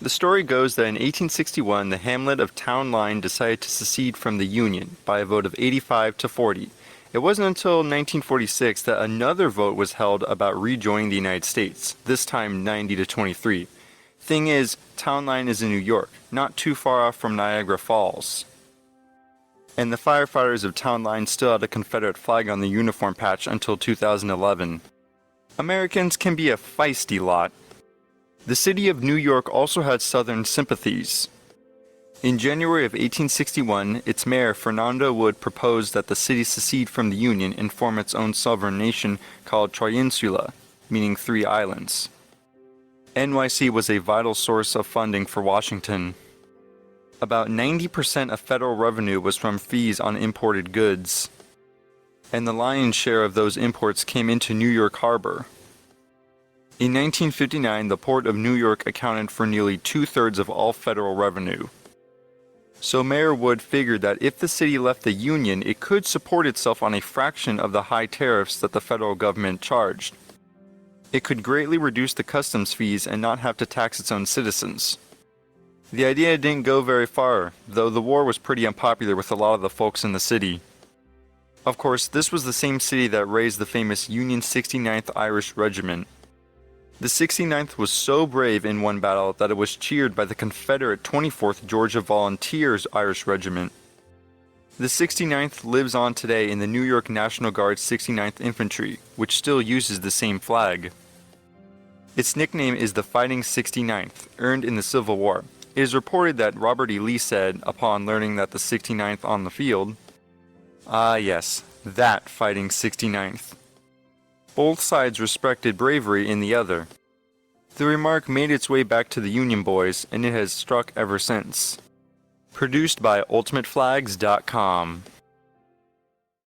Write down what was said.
The story goes that in 1861, the hamlet of Town Line decided to secede from the Union by a vote of 85 to 40. It wasn't until 1946 that another vote was held about rejoining the United States, this time 90 to 23. Thing is, Town Line is in New York, not too far off from Niagara Falls. And the firefighters of Town Line still had a Confederate flag on the uniform patch until 2011. Americans can be a feisty lot. The city of New York also had Southern sympathies. In January of 1861, its mayor Fernando Wood proposed that the city secede from the Union and form its own sovereign nation called Triinsula, meaning three islands. NYC was a vital source of funding for Washington. About 90% of federal revenue was from fees on imported goods, and the lion's share of those imports came into New York Harbor. In 1959, the Port of New York accounted for nearly two-thirds of all federal revenue. So Mayor Wood figured that if the city left the Union, it could support itself on a fraction of the high tariffs that the federal government charged. It could greatly reduce the customs fees and not have to tax its own citizens. The idea didn't go very far, though the war was pretty unpopular with a lot of the folks in the city. Of course, this was the same city that raised the famous Union 69th Irish Regiment. The 69th was so brave in one battle that it was cheered by the Confederate 24th Georgia Volunteers Irish Regiment. The 69th lives on today in the New York National Guard's 69th Infantry, which still uses the same flag. Its nickname is the Fighting 69th, earned in the Civil War. It is reported that Robert E. Lee said, upon learning that the 69th on the field, "Ah yes, that Fighting 69th." Both sides respected bravery in the other. The remark made its way back to the Union boys, and it has struck ever since. Produced by UltimateFlags.com.